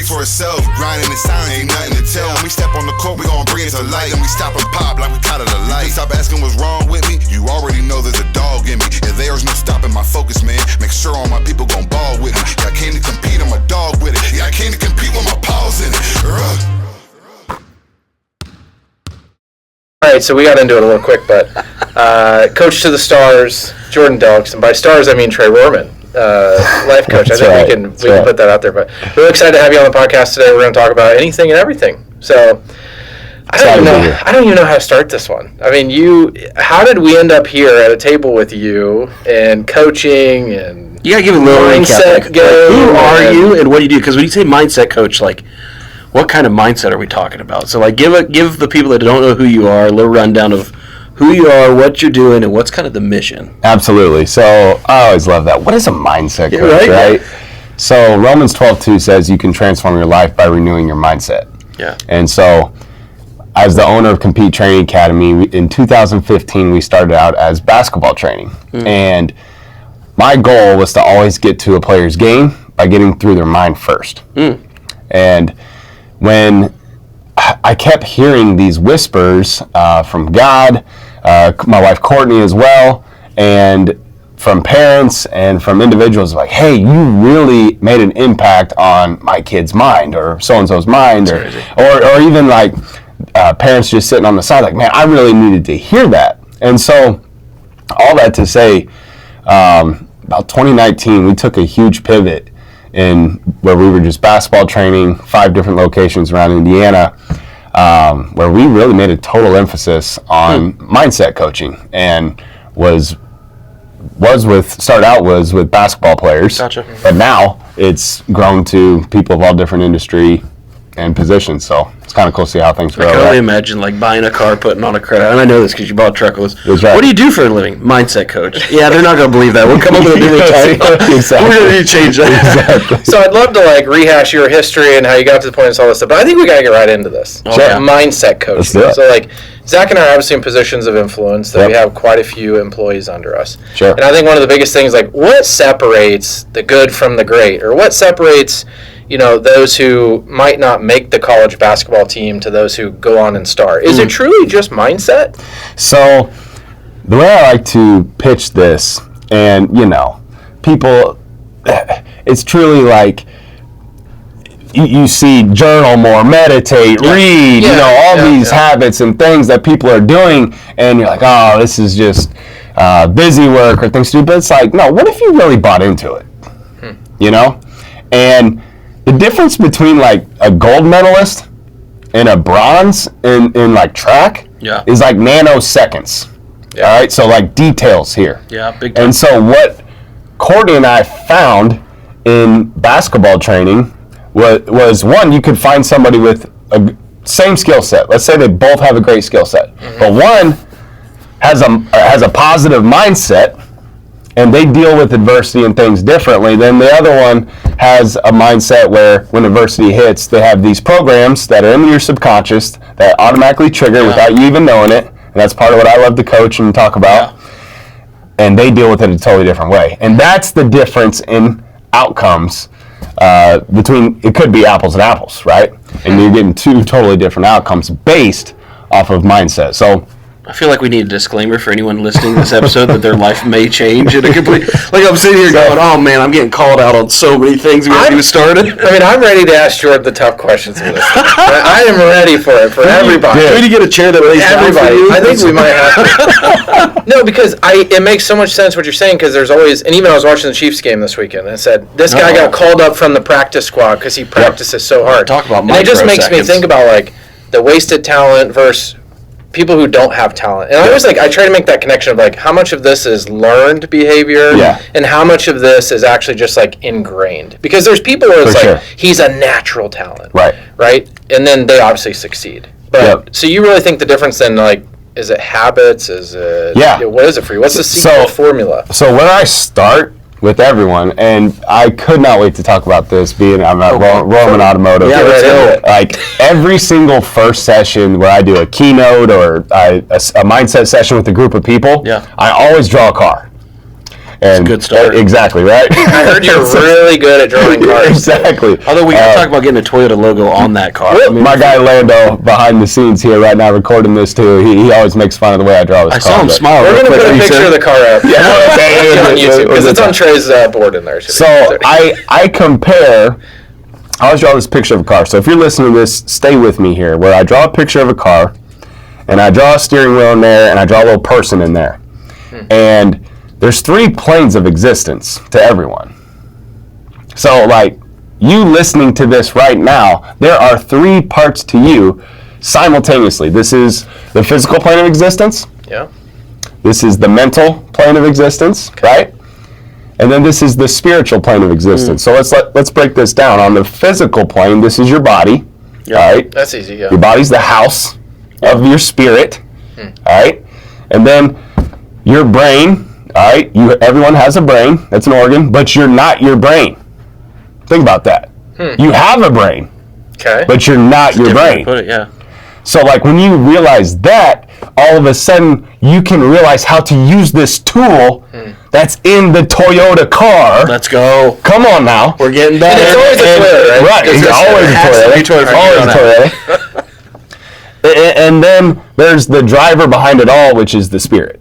speaks for itself. Grinding in silence, ain't nothing to tell. When we step on the court, we gon' bring it to light. And we stop and pop like we caught it a light. Stop asking what's wrong with me. You already know there's a dog in me. And there's no stopping my focus, man. Make sure all my people gon' ball with me. Yeah, I came to compete, I'm a dog with it. Yeah, I came to compete with my paws in it. All right, so we got into it a little quick, but coach to the stars, Jordan Delks, and by stars I mean Trey Rohrman, life coach. I think we can put that out there. But really excited to have you on the podcast today. We're going to talk about anything and everything. So I don't even know how to start this one. I mean, how did we end up here at a table with you and coaching and you got to give a little mindset game? Who are you and what do you do? Because when you say mindset coach, like, what kind of mindset are we talking about? So, like, give the people that don't know who you are a little rundown of who you are, what you're doing, and what's kind of the mission. Absolutely. So, I always love that. What is a mindset coach, right? So, Romans 12:2 says you can transform your life by renewing your mindset. Yeah. And so, as the owner of Compete Training Academy, in 2015, we started out as basketball training. And my goal was to always get to a player's game by getting through their mind first. And when I kept hearing these whispers from God, my wife Courtney as well, and from parents and from individuals like, hey, you really made an impact on my kid's mind or so-and-so's mind, or even like parents just sitting on the side like, man, I really needed to hear that. And so all that to say, about 2019, we took a huge pivot in where we were just basketball training, 5 different locations around Indiana, where we really made a total emphasis on mindset coaching, and started out with basketball players. Gotcha. But now it's grown to people of all different industry and positions, so it's kind of cool to see how things grow. I can only imagine like buying a car, putting on a credit, and I know this because you bought a truck. Right. What do you do for a living? Mindset coach. Yeah, they're not going to believe that. We'll come up with a new title. Exactly. We're going to change that. Exactly. So I'd love to like rehash your history and how you got to the point and all this stuff, but I think we got to get right into this. Mindset coach. So like Zack and I are obviously in positions of influence that we have quite a few employees under us. Sure. And I think one of the biggest things, like, what separates the good from the great, or what separates those who might not make the college basketball team to those who go on and start? Is it truly just mindset? So the way I like to pitch this, and people, it's truly like you see journal more, meditate, read, all these habits and things that people are doing, and you're like, oh, this is just busy work or things to do. But it's like, no, what if you really bought into it? And the difference between like a gold medalist and a bronze in like track is like nanoseconds. All right, so like details here. Yeah, big time. And so what Courtney and I found in basketball training was one, you could find somebody with a same skill set. Let's say they both have a great skill set, but one has a positive mindset, and they deal with adversity and things differently than the other one has a mindset where when adversity hits, they have these programs that are in your subconscious that automatically trigger without you even knowing it. And that's part of what I love to coach and talk about. And they deal with it a totally different way. And that's the difference in outcomes between, it could be apples and apples, right? And you're getting 2 totally different outcomes based off of mindset. So I feel like we need a disclaimer for anyone listening to this episode that their life may change in a complete. Like I'm sitting here going, "Oh man, I'm getting called out on so many things we haven't even started." I mean, I'm ready to ask Jordan the tough questions for this. I am ready for it, for everybody. Do we need to get a chair that lays down for you? I think we might have to. No, because it makes so much sense what you're saying, because there's always, and even I was watching the Chiefs game this weekend, and I said, this guy got called up from the practice squad because he practices so hard. Talk about and it just makes me think about like the wasted talent versus people who don't have talent. And I always I try to make that connection of like how much of this is learned behavior and how much of this is actually just like ingrained. Because there's people where it's he's a natural talent. Right? And then they obviously succeed. But so you really think the difference then, like, is it habits? Is it what is it for you? What's the secret formula? So where I start with everyone, and I could not wait to talk about this, being I'm at Rohrman Automotive. Like every single first session where I do a keynote or a mindset session with a group of people, I always draw a car. And a good start. Exactly, right? I heard you're really good at drawing cars. Exactly. Although we got to talk about getting a Toyota logo on that car. My guy Lando behind the scenes here right now recording this too. He always makes fun of the way I draw this car. I saw him smile. We're going to put a picture of the car up. Yeah, on YouTube because it's on Trey's board in there. So I compare. I always draw this picture of a car. So if you're listening to this, stay with me here. Where I draw a picture of a car, and I draw a steering wheel in there, and I draw a little person in there, and there's 3 planes of existence to everyone. So, like, you listening to this right now, there are 3 parts to you simultaneously. This is the physical plane of existence. Yeah. This is the mental plane of existence, right? And then this is the spiritual plane of existence. So let's break this down. On the physical plane, this is your body, all right? That's easy, yeah. Your body's the house of your spirit, all right? And then your brain, all right? Everyone has a brain. That's an organ, but you're not your brain. Think about that. You have a brain, but you're not your brain. Put it, yeah. So, like, when you realize that, all of a sudden, you can realize how to use this tool that's in the Toyota car. Let's go. Come on now. We're getting better. It's always a Toyota, right? Right. It's always a Toyota. And then there's the driver behind it all, which is the spirit.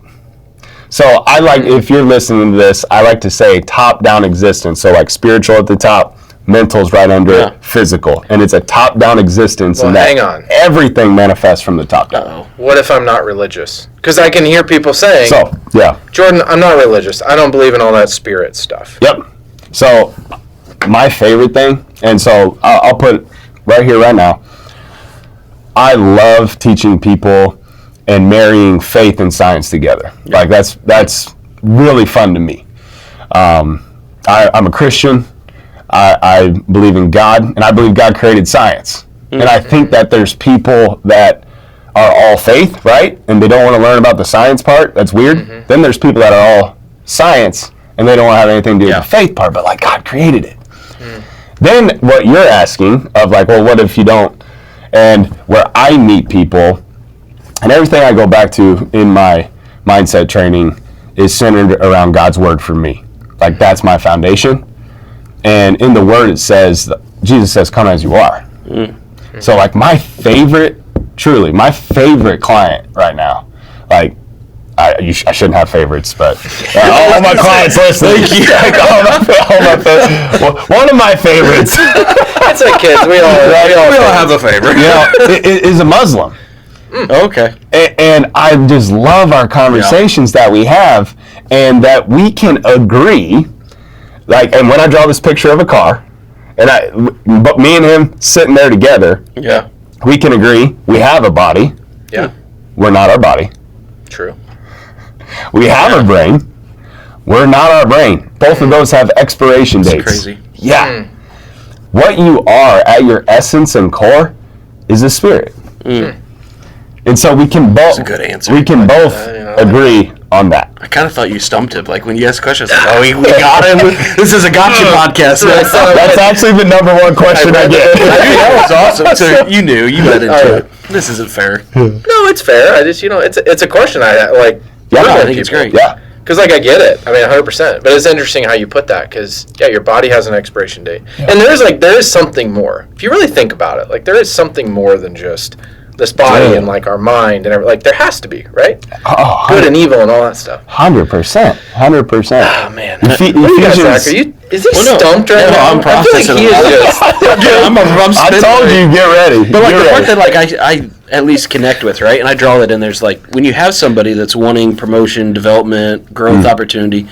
So I like, if you're listening to this, I like to say top-down existence. So, like, spiritual at the top, mental's right under it, physical. And it's a top-down existence. Well, and that hang on. Everything manifests from the top down. What if I'm not religious? Because I can hear people saying, So, yeah. Jordan, I'm not religious. I don't believe in all that spirit stuff. Yep. So, my favorite thing, and so I'll put right here, right now, I love teaching people and marrying faith and science together. Like, that's really fun to me. I'm a Christian. I believe in God, and I believe God created science. And I think that there's people that are all faith, right? And they don't want to learn about the science part. That's weird. Then there's people that are all science, and they don't want to have anything to do with the faith part, but, like, God created it. Then what you're asking of, like, well, what if you don't? And where I meet people, and everything I go back to in my mindset training is centered around God's word for me. Like, that's my foundation. And in the word it says, Jesus says, come as you are. So, like, my favorite client right now, like, I shouldn't have favorites, but all my clients listening, one of my favorites. It's like kids. We all have a favorite. Is a Muslim. Okay. And I just love our conversations that we have, and that we can agree. Like, and when I draw this picture of a car, but me and him sitting there together, we can agree we have a body. Yeah. We're not our body. True. We have a brain. We're not our brain. Both of those have expiration dates. Crazy. Yeah. What you are at your essence and core is a spirit. And so we can both. That's a good answer. We can both agree on that. I kind of thought you stumped him. Like, when you asked questions, like, oh, we got him. This is a gotcha podcast. That's actually the number one question I get. That was awesome. So you knew. You led into it. This isn't fair. No, it's fair. I just, it's a question I like. Yeah, I think it's great. Yeah. Because, like, I get it. I mean, 100%. But it's interesting how you put that. Because, your body has an expiration date. Yeah. And there is something more. If you really think about it, like, there is something more than just this body and, like, our mind and everything. Like, there has to be, right? Oh, good and evil and all that stuff. 100%. 100%. Oh, man. What do you got, Zach? Is he stumped right now? I'm processing. I told you, get ready. But, like, the part that, like, I at least connect with, right? And I draw that in. There's, like, when you have somebody that's wanting promotion, development, growth opportunity,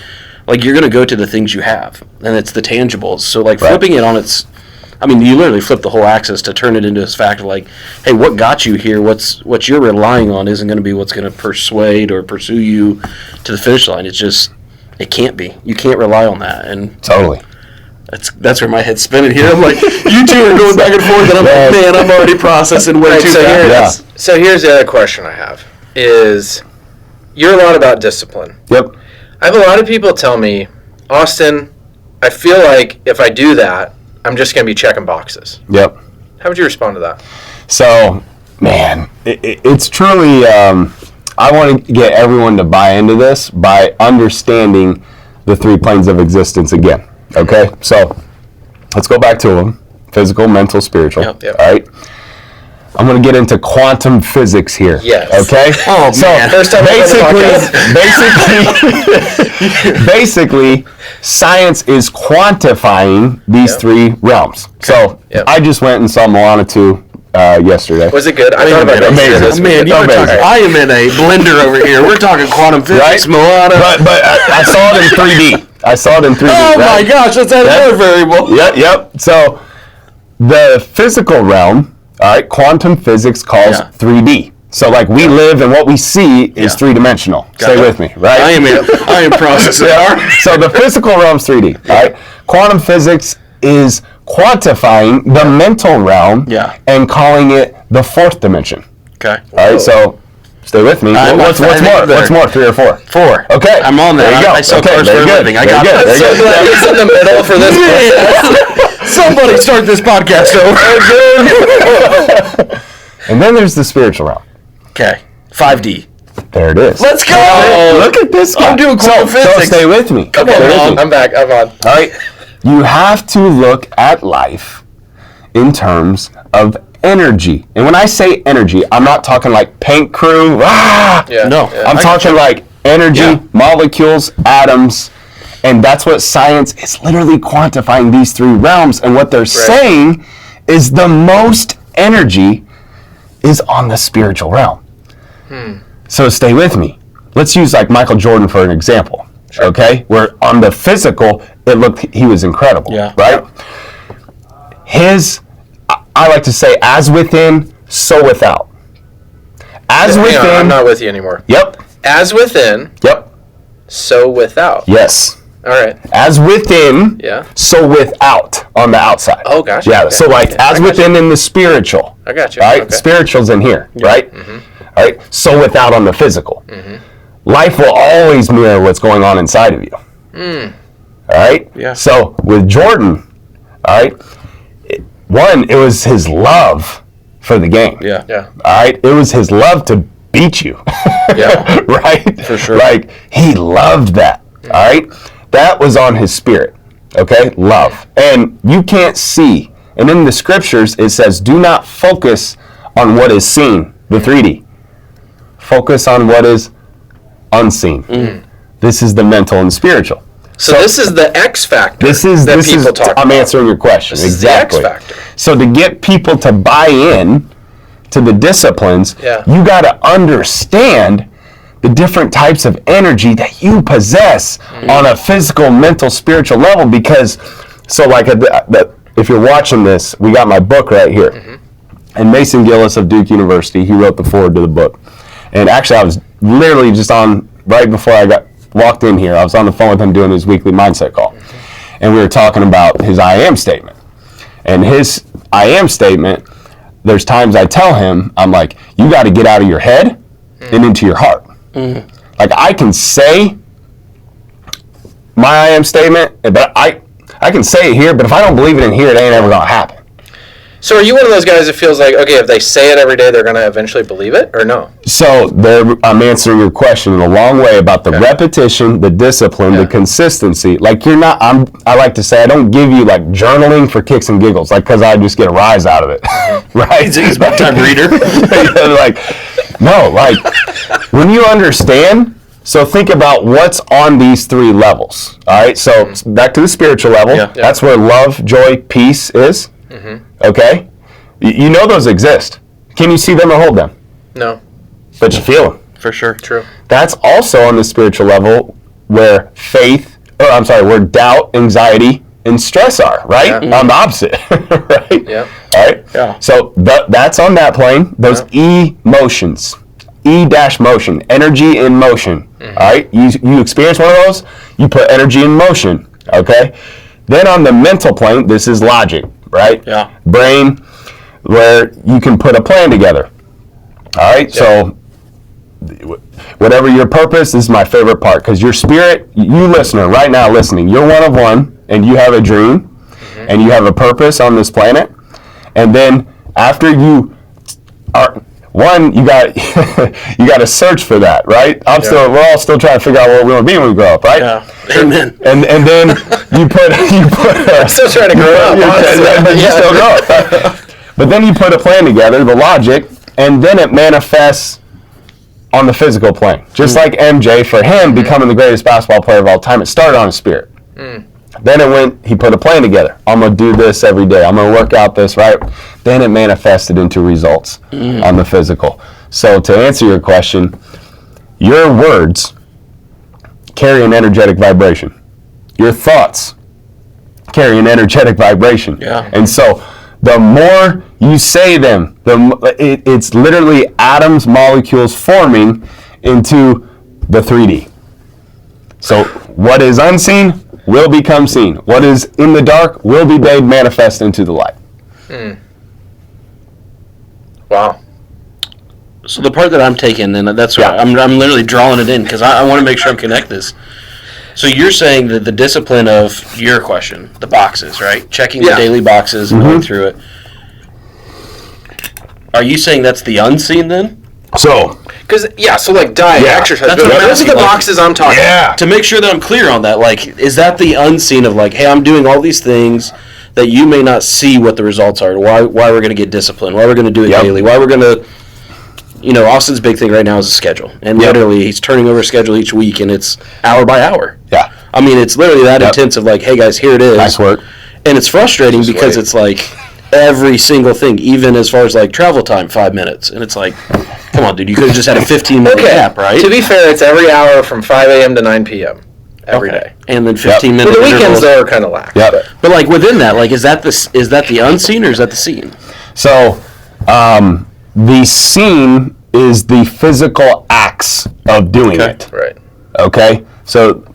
like, you're going to go to the things you have, and it's the tangibles. So, like, flipping it on its, I mean, you literally flip the whole axis to turn it into this fact of, like, hey, what got you here? What you're relying on isn't going to be what's going to persuade or pursue you to the finish line. It's just, it can't be. You can't rely on that. And totally. That's where my head's spinning here. I'm like, you two are going back and forth, and I'm like, man, I'm already processing way too fast. So here's the other question I have is, you're a lot about discipline. Yep. I have a lot of people tell me, Austin, I feel like if I do that, I'm just going to be checking boxes. Yep. How would you respond to that? So, man, it's truly, I want to get everyone to buy into this by understanding the 3 planes of existence again. Okay, so let's go back to them: physical, mental, spiritual. Yep. All right. I'm going to get into quantum physics here. Yes. Okay. Oh, so man. First time basically, science is quantifying these 3 realms. So I just went and saw Moana 2 yesterday. Was it good? I thought about it. Amazing. Man, you were talking, I am in a blender over here. We're talking quantum physics, Moana. But I saw it in 3D. Oh my gosh, that's another variable. Yep. So the physical realm, all right, quantum physics calls 3D. So like we live and what we see is 3-dimensional. Stay with me, right? I am processing. So the physical realm's 3D, all right? Quantum physics is quantifying the mental realm and calling it the 4th dimension. Okay. All right, so stay with me. What's more? What's more, 3 or 4? 4. Okay. I'm on there. There you go. I sell cars for a living. I got it. So glad he's in the middle for this podcast. Somebody start this podcast over. And then there's the spiritual realm. Okay. 5D. There it is. Let's go. Look at this guy. I'm doing quantum physics. So stay with me. Come on, I'm back. I'm on. All right. You have to look at life in terms of energy. And when I say energy, I'm not talking like paint crew. No. I'm talking like energy, molecules, atoms. And that's what science is literally quantifying these 3 realms. And what they're saying is the most energy is on the spiritual realm. So stay with me. Let's use like Michael Jordan for an example. Sure. Okay? Where on the physical, it looked, he was incredible. Yeah. Right? I like to say, as within, so without. As within. I'm not with you anymore. Yep. As within. Yep. So without. Yes. All right. As within, so without on the outside. Oh, gosh. Yeah, okay. so like as within in the spiritual. I got you. All right, Okay. spiritual's in here, right? All right, so without on the physical. Life will always mirror what's going on inside of you. All right? Yeah. So with Jordan, all right, it was his love for the game. Yeah. All right, it was his love to beat you. Yeah. Right? For sure. Like, he loved that. All right? That was on his spirit. Okay? Love. And you can't see. And in the scriptures, it says, do not focus on what is seen, the 3D. Focus on what is unseen. This is the mental and spiritual. So this is the X factor that people talk about. I'm answering your question. This exactly. is the X factor. So to get people to buy in to the disciplines, you got to understand the different types of energy that you possess on a physical, mental, spiritual level. Because, so like if you're watching this, we got my book right here. And Mason Gillis of Duke University, he wrote the foreword to the book. And actually, I was literally just on, right before I walked in here, I was on the phone with him doing his weekly mindset call. And we were talking about his I am statement. And his I am statement, there's times I tell him, I'm like, you got to get out of your head and into your heart. Like, I can say my I am statement, but I can say it here, but if I don't believe it in here, it ain't ever going to happen. So are you one of those guys that feels like, okay, if they say it every day, they're going to eventually believe it, or no? So I'm answering your question in a long way about the repetition, the discipline, the consistency. Like, you're not, I like to say, I don't give you like journaling for kicks and giggles, like, because I just get a rise out of it. Right? He's a bedtime reader. Like, no, like, when you understand, so think about what's on these 3 levels. All right, so back to the spiritual level. That's where love, joy, peace is. Okay? You know those exist. Can you see them or hold them? No. But you feel them. For sure. True. That's also on the spiritual level where where doubt, anxiety, and stress are, right? On the opposite, right? Yeah. All right? Yeah. So that's on that plane. Those emotions, E-motion, energy in motion, all right? You experience one of those, you put energy in motion, okay? Then on the mental plane, this is logic, right? Yeah. Brain, where you can put a plan together. All right, so whatever your purpose, this is my favorite part, because your spirit, you listener, right now listening, you're one of one, and you have a dream, and you have a purpose on this planet, and then after you are, one, you got you got to search for that, right? We're all still trying to figure out what we want to be when we grow up, right? Yeah. Amen. And then you put I'm still trying to grow up. You still grow up. But then you put a plan together, the logic, and then it manifests on the physical plane. Just like MJ, for him becoming the greatest basketball player of all time, it started on his spirit. Then he put a plan together. I'm going to do this every day. I'm going to work out this, right? Then it manifested into results on the physical. So to answer your question, your words carry an energetic vibration. Your thoughts carry an energetic vibration. Yeah. And so the more you say them, it's literally atoms, molecules forming into the 3D. So what is unseen will become seen. What is in the dark will be made manifest into the light. Wow. So the part that I'm taking, and that's why I'm literally drawing it in because I want to make sure I'm connecting this. So you're saying that the discipline of your question, the boxes, right? Checking the daily boxes and going through it. Are you saying that's the unseen then? So, so like diet, exercise. Those are the boxes I'm talking about. To make sure that I'm clear on that, like, is that the unseen of like, hey, I'm doing all these things that you may not see what the results are, why we're going to get disciplined, why we're going to do it daily, why we're going to, Austin's big thing right now is a schedule. And literally, he's turning over a schedule each week, and it's hour by hour. Yeah. I mean, it's literally that intense of like, hey, guys, here it is. Nice work. And it's frustrating because it's like every single thing, even as far as like travel time, 5 minutes. And it's like, come on, dude, you could have just had a 15-minute gap, right? To be fair, it's every hour from 5 a.m. to 9 p.m. every day. And then 15 minutes. Well, the weekends, though, are kind of lax. But like within that, like, is that the unseen or is that the seen? So, the seen is the physical acts of doing it. Right. Okay? So,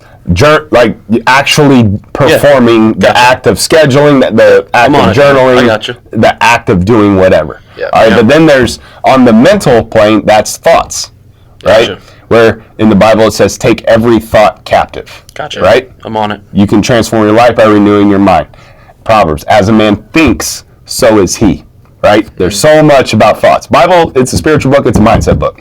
like actually performing the act of scheduling, the act of journaling, the act of doing whatever. All right, but then there's, on the mental plane, that's thoughts, right? Gotcha. Where in the Bible it says, take every thought captive. Gotcha. Right? I'm on it. You can transform your life by renewing your mind. Proverbs, as a man thinks, so is he. Right? There's so much about thoughts. Bible, it's a spiritual book, it's a mindset book.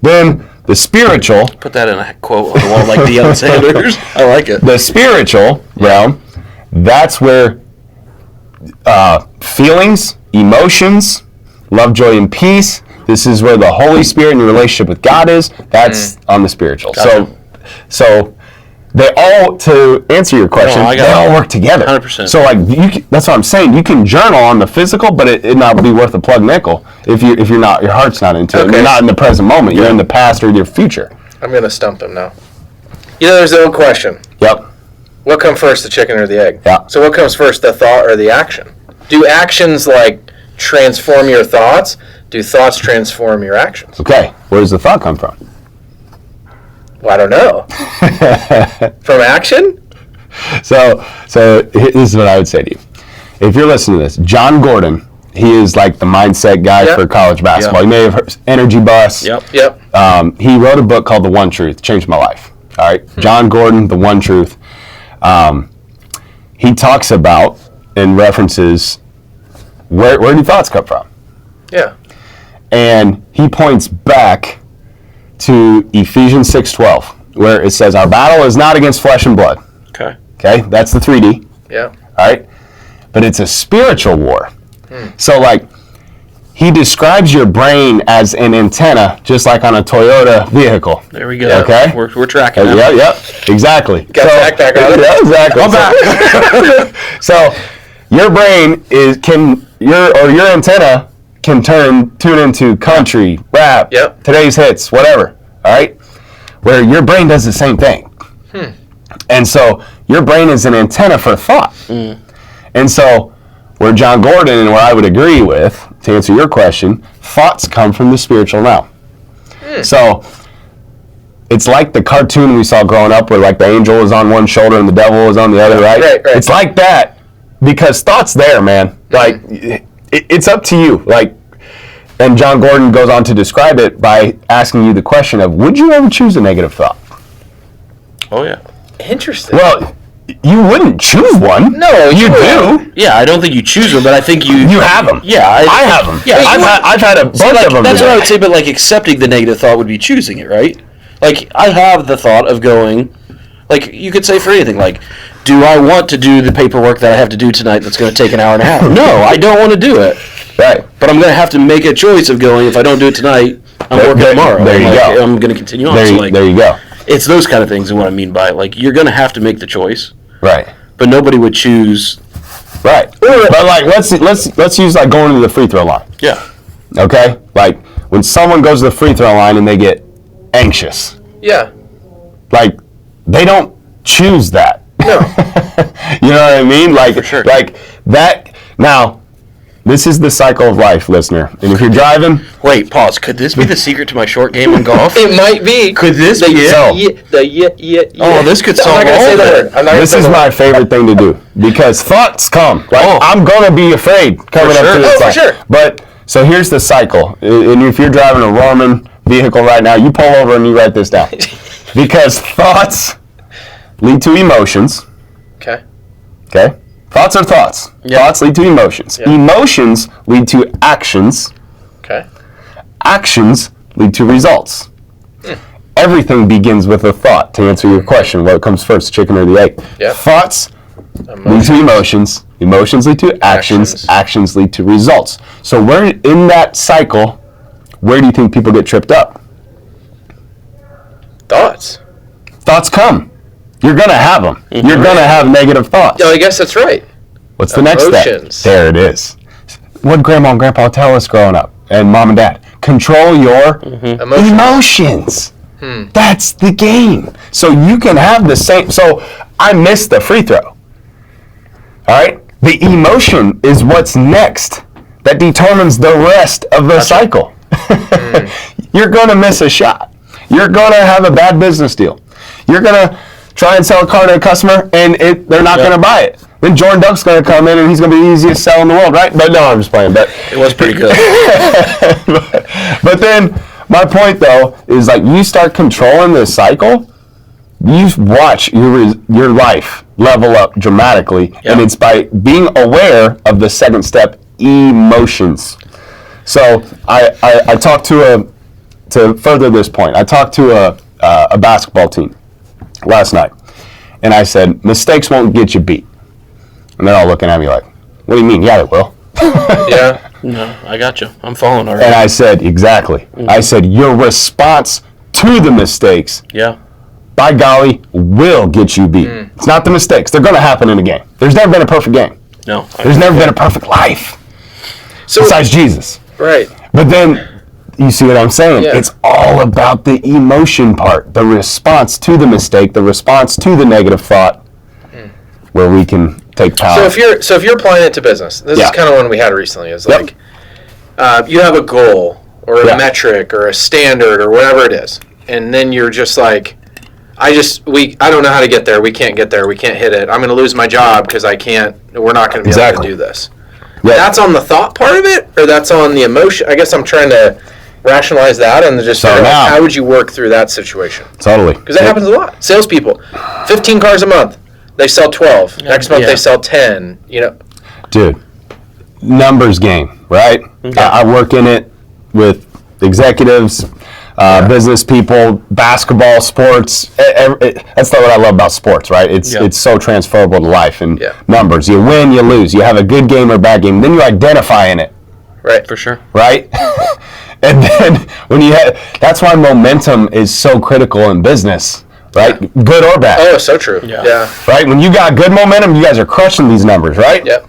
Then the spiritual... Put that in a quote on the wall like Deion Sanders. I like it. The spiritual realm, that's where feelings, emotions, love, joy, and peace, this is where the Holy Spirit and your relationship with God is. That's on the spiritual. Gotcha. So they all, to answer your question, they all work together. 100%. So like that's what I'm saying. You can journal on the physical, but it not be worth a plug nickel if you're not, your heart's not into it. You're not in the present moment. You're in the past or your future. I'm gonna stump him now. There's the old question. Yep. What comes first, the chicken or the egg? Yeah. So what comes first, the thought or the action? Do actions like transform your thoughts? Do thoughts transform your actions? Okay. Where does the thought come from? Well, I don't know. From action? So this is what I would say to you. If you're listening to this, John Gordon, he is like the mindset guy for college basketball. You may have heard Energy Bus. Yep. He wrote a book called The One Truth, changed my life. All right. John Gordon, The One Truth. He talks about and references where do thoughts come from? Yeah. And he points back to Ephesians 6:12, where it says, our battle is not against flesh and blood. Okay, that's the 3D. Yeah. All right? But it's a spiritual war. So, like, he describes your brain as an antenna, just like on a Toyota vehicle. There we go. Okay? We're tracking that. Yep, exactly. Got Zack back on it. Yeah, exactly. I'm back. So, your brain your antenna can tune into country, rap, today's hits, whatever, all right? Where your brain does the same thing. And so your brain is an antenna for thought. And so where John Gordon and where I would agree with, to answer your question, thoughts come from the spiritual realm. So it's like the cartoon we saw growing up where like the angel was on one shoulder and the devil was on the other, right? Right. It's like that because thought's there, man. Like, it's up to you. Like, and John Gordon goes on to describe it by asking you the question of, would you ever choose a negative thought? Oh, yeah. Interesting. Well, You wouldn't choose one. No, you do. Yeah, I don't think you choose them, but I think you have them. Yeah, I have them. Yeah, I've had a bunch of them. That's what I would say, but like accepting the negative thought would be choosing it, right? Like I have the thought of going, like you could say for anything, like, do I want to do the paperwork that I have to do tonight that's going to take an hour and a half? No, I don't want to do it. Right. But I'm going to have to make a choice of going, if I don't do it tonight, I'm working tomorrow. There you go. I'm going to continue on. There you go. It's those kind of things and what I mean by it. Like, you're going to have to make the choice. Right. But nobody would choose. Right. But like, let's use like going to the free throw line. Yeah. Okay? Like, when someone goes to the free throw line and they get anxious. Yeah. Like, they don't choose that. No. You know what I mean? Like, For sure. Like that. Now, this is the cycle of life, listener. And if you're driving, Wait, pause. Could this be the secret to my short game in golf? It might be. Could this be it? Oh, this could solve I'm not gonna all say of that it. word. I'm not gonna this say is the my word. favorite thing to do because thoughts come. Like, I'm gonna be afraid coming up sure. to this Oh, for line. sure. But so here's the cycle. And if you're driving a Rohrman vehicle right now, you pull over and you write this down because thoughts lead to emotions. Okay. Okay? Thoughts are thoughts. Yeah. Thoughts lead to emotions. Yeah. Emotions lead to actions. Okay. Actions lead to results. Everything begins with a thought. To answer your question, what comes first, chicken or the egg? Yeah. Thoughts lead to emotions. Emotions lead to actions. Actions. Actions lead to results. So where in that cycle, where do you think people get tripped up? Thoughts. Thoughts come. You're going to have them. You're going to have negative thoughts. Oh, I guess that's right. What's the next step? Emotions. There it is. What did Grandma and Grandpa tell us growing up? And Mom and Dad? Control your emotions. That's the game. So you can have the same. So I missed the free throw. All right? The emotion is what's next that determines the rest of the cycle. You're going to miss a shot. You're going to have a bad business deal. You're going to try and sell a car to a customer, and they're not going to buy it. Then Jordan Delks going to come in, and he's going to be the easiest sell in the world, right? But no, I'm just playing. But It was pretty good. but then my point, though, is like you start controlling this cycle, you watch your life level up dramatically, and it's by being aware of the second step, emotions. So I talked to further this point, I talked to a basketball team last night, and I said, mistakes won't get you beat. And they're all looking at me like, what do you mean? Yeah, they will. Yeah. No, I got you. I'm following already. And I said, exactly. I said, your response to the mistakes, Yeah. by golly, will get you beat. It's not the mistakes. They're going to happen in a game. There's never been a perfect game. No. There's never been a perfect life So besides Jesus. right. But then, you see what I'm saying? Yeah. It's all about the emotion part, the response to the mistake, the response to the negative thought, where we can take power. So if you're applying it to business, this is kind of one we had recently. Is like you have a goal or a metric or a standard or whatever it is, and then you're just like, I don't know how to get there. We can't get there. We can't hit it. I'm going to lose my job because I can't. We're not going to be able to do this. Yeah. That's on the thought part of it, or that's on the emotion. I guess I'm trying to rationalize that and just figure out how would you work through that situation. Totally. Because that happens a lot. Salespeople, 15 cars a month. They sell 12. Next month they sell 10. You know, Dude, numbers game, right? I work in it with executives, business people, basketball, sports. That's not what I love about sports, right? It's so transferable to life and numbers. You win, you lose. You have a good game or bad game. Then you identify in it. right? For sure. Right? And then when that's why momentum is so critical in business. Right? Good or bad. Oh, so true. Yeah. Right? When you got good momentum, you guys are crushing these numbers, right? Yep.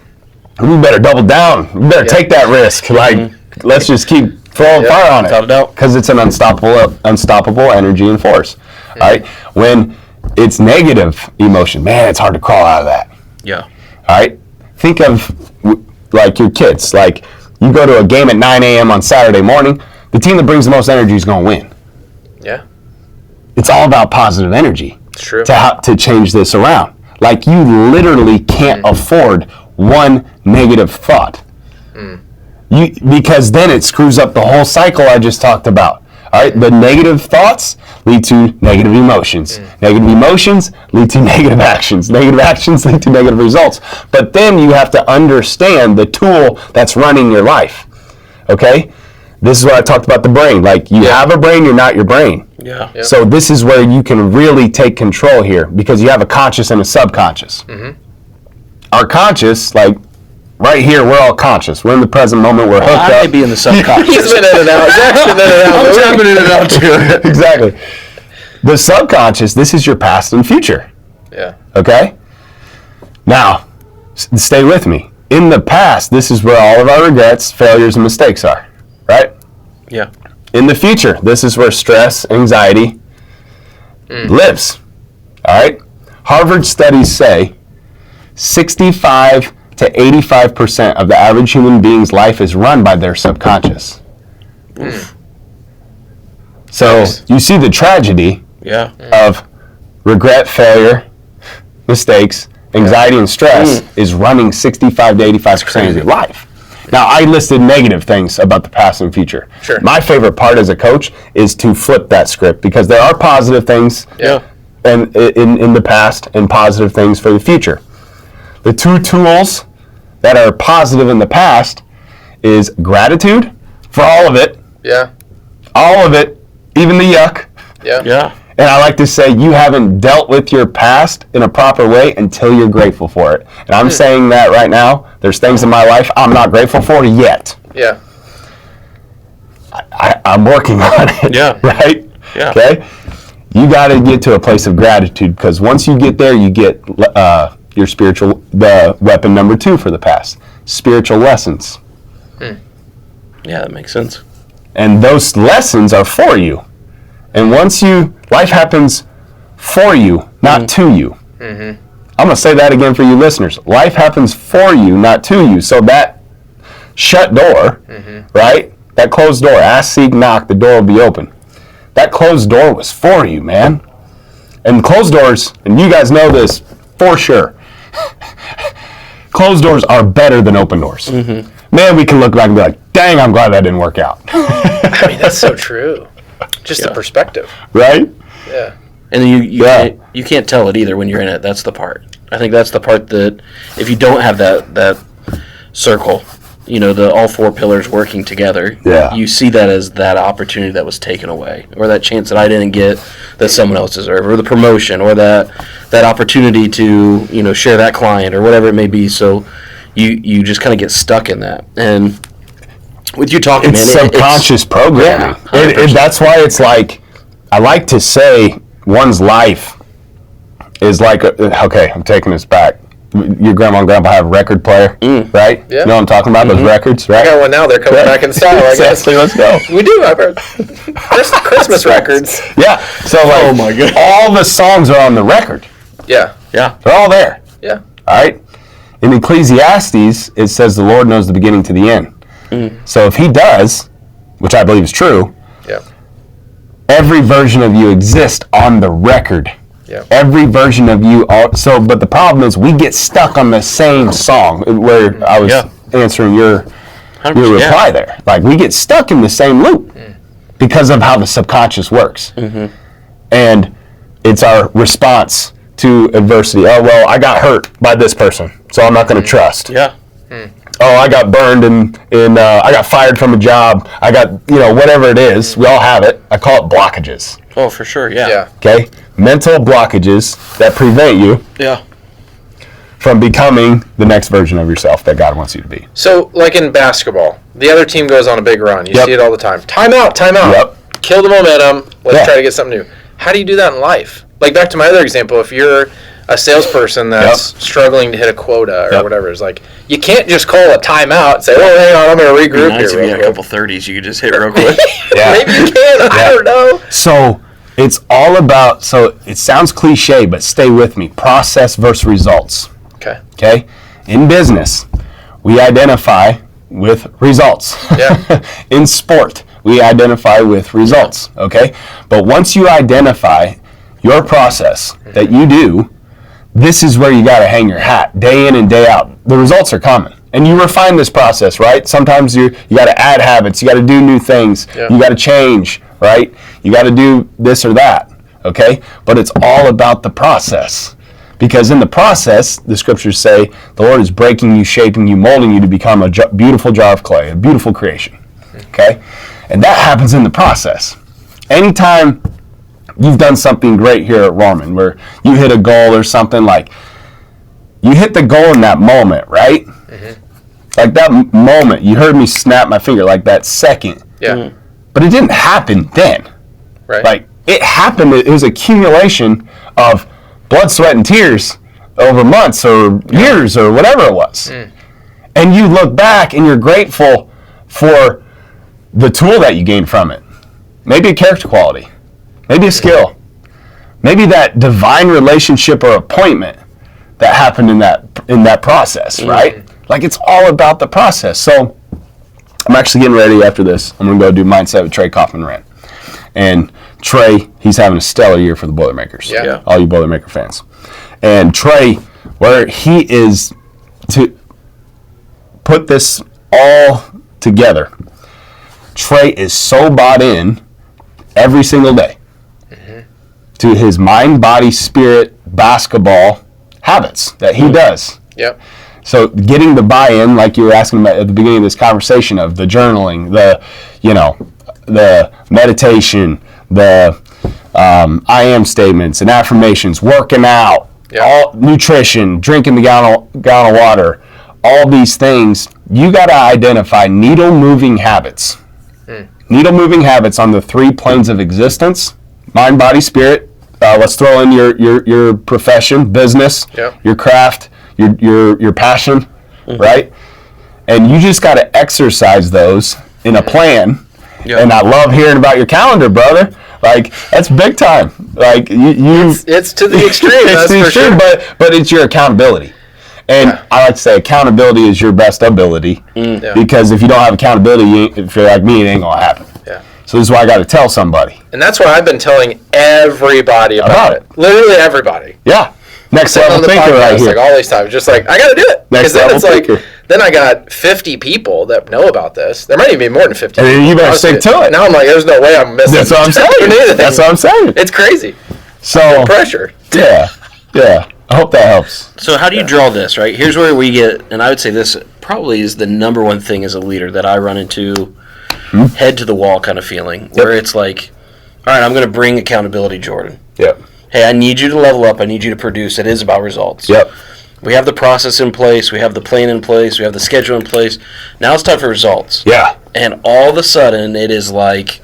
We better double down. We better take that risk. Like, let's just keep throwing fire on it. Without a doubt. Because it's an unstoppable energy and force. Right? When it's negative emotion, man, it's hard to crawl out of that. Yeah. All right? Think of, like, your kids. Like, you go to a game at 9 a.m. on Saturday morning, the team that brings the most energy is going to win. Yeah. It's all about positive energy. It's true. To change this around. Like, you literally can't afford one negative thought. Because then it screws up the whole cycle I just talked about All right, the negative thoughts lead to negative emotions. Negative emotions lead to negative actions. Negative actions lead to negative results. But then you have to understand the tool that's running your life. Okay? This is what I talked about the brain. Like, you have a brain, you're not your brain. Yeah. Yep. So this is where you can really take control here, because you have a conscious and a subconscious. Our conscious, like, right here, we're all conscious. We're in the present moment. We're hooked up. I may be in the subconscious. He's been in and out. Zack's been in and out. I'm jumping in and out too. Exactly. The subconscious, this is your past and future. Yeah. Okay? Now, stay with me. In the past, this is where all of our regrets, failures, and mistakes are. Right? Yeah. In the future, this is where stress, anxiety lives. All right? Harvard studies say 65 to 85% of the average human being's life is run by their subconscious. So you see the tragedy of regret, failure, mistakes, anxiety, and stress is running 65 to 85% of your life. Now, I listed negative things about the past and future. Sure. My favorite part as a coach is to flip that script, because there are positive things in the past and positive things for the future. The two tools that are positive in the past is gratitude for all of it. Yeah. All of it, even the yuck. Yeah. Yeah. And I like to say, you haven't dealt with your past in a proper way until you're grateful for it. And I'm saying that right now. There's things in my life I'm not grateful for yet. Yeah. I'm working on it. Yeah. Right? Yeah. Okay? You got to get to a place of gratitude, because once you get there, you get the weapon number 2 for the past, spiritual lessons. Yeah, that makes sense. And those lessons are for you. And once life happens for you, not to you. I'm going to say that again for you listeners. Life happens for you, not to you. So that shut door, right? That closed door, ask, seek, knock, the door will be open. That closed door was for you, man. And closed doors, and you guys know this for sure, closed doors are better than open doors. Man, we can look back and be like, dang, I'm glad that didn't work out. I mean, that's so true. Just the perspective. Right? Yeah. And you can't tell it either when you're in it. That's the part. I think that's the part that if you don't have that circle, the all 4 pillars working together, you see that as that opportunity that was taken away, or that chance that I didn't get that someone else deserved, or the promotion, or that opportunity to share that client, or whatever it may be. So you just kind of get stuck in that. And with you talking, it's man, subconscious programming. That's why it's like, I like to say one's life is like, okay, I'm taking this back. Your grandma and grandpa have a record player, right? Yeah. You know what I'm talking about? Those records, right? I got one now. They're coming back in style, I guess. Exactly, let's go. We do have our Christmas records. Yeah. So, like, Oh my God. all the songs are on the record. Yeah. Yeah. They're all there. Yeah. All right? In Ecclesiastes, it says the Lord knows the beginning to the end. So if he does, which I believe is true, every version of you exists on the record. Yeah. Every version of you but the problem is we get stuck on the same song, where I was answering your reply there. Like, we get stuck in the same loop because of how the subconscious works. And it's our response to adversity. Oh, well, I got hurt by this person, so I'm not going to trust. Yeah. Oh, I got burned and I got fired from a job. I got, whatever it is. We all have it. I call it blockages. Oh, for sure. Yeah. Yeah. Okay? Mental blockages that prevent you from becoming the next version of yourself that God wants you to be. So, like in basketball, the other team goes on a big run. You see it all the time. Time out. Yep. Kill the momentum. Let's try to get something new. How do you do that in life? Like, back to my other example, if you're a salesperson that's struggling to hit a quota or whatever, it's like, you can't just call a timeout and say, oh, hang on, I'm going to regroup here. If you had a couple 30s, you could just hit real quick. Maybe you can. I don't know. So it's all about, so it sounds cliche, but stay with me. Process versus results. Okay? In business, we identify with results. Yeah. In sport, we identify with results. Okay? But once you identify your process that you do, this is where you got to hang your hat day in and day out. The results are coming. And you refine this process, right? Sometimes you got to add habits. You got to do new things. Yeah. You got to change, right? You got to do this or that, okay? But it's all about the process. Because in the process, the scriptures say, the Lord is breaking you, shaping you, molding you to become a beautiful jar of clay, a beautiful creation, okay? And that happens in the process. Anytime you've done something great here at Rohrman, where you hit a goal or something, like, you hit the goal in that moment, right? Mm-hmm. Like that moment, you heard me snap my finger, like that second. Yeah. Mm-hmm. But it didn't happen then. Right. Like, it happened, it was accumulation of blood, sweat, and tears over months or years or whatever it was. Mm. And you look back and you're grateful for the tool that you gained from it. Maybe a character quality. Maybe a skill. Maybe that divine relationship or appointment that happened in that process, right? Like, it's all about the process. So I'm actually getting ready after this. I'm going to go do Mindset with Trey Kaufman-Rand. And Trey, he's having a stellar year for the Boilermakers. Yeah. All you Boilermaker fans. And Trey, where he is to put this all together, Trey is so bought in every single day to his mind, body, spirit, basketball habits that he does. Yep. So getting the buy-in, like you were asking about at the beginning of this conversation, of the journaling, the meditation, the I am statements and affirmations, working out, all nutrition, drinking the gallon of water, all these things, you got to identify needle-moving habits. Needle-moving habits on the 3 planes of existence: mind, body, spirit. Let's throw in your profession, business, your craft, your passion, right? And you just got to exercise those in a plan. Yep. And I love hearing about your calendar, brother. Like, that's big time. Like, it's to the extreme. It's that's the for extreme, sure. but it's your accountability. And I like to say accountability is your best ability, because if you don't have accountability, if you're like me, it ain't gonna happen. Yeah. So this is why I got to tell somebody. And that's why I've been telling everybody about it. Literally everybody. Yeah. Next level thinker right here. Like all these times, just like, I got to do it. Next level it's thinker. Like, then I got 50 people that know about this. There might even be more than 50. And then you better stick to it. Now I'm like, there's no way I'm missing. That's what I'm saying. That's what I'm saying. It's crazy. So pressure. Yeah. I hope that helps. So how do you draw this, right? Here's where we get, and I would say this probably is the number one thing as a leader that I run into, head to the wall kind of feeling, where it's like, all right, I'm going to bring accountability, Jordan. Yep. Hey, I need you to level up. I need you to produce. It is about results. Yep. We have the process in place. We have the plan in place. We have the schedule in place. Now it's time for results. Yeah. And all of a sudden, it is like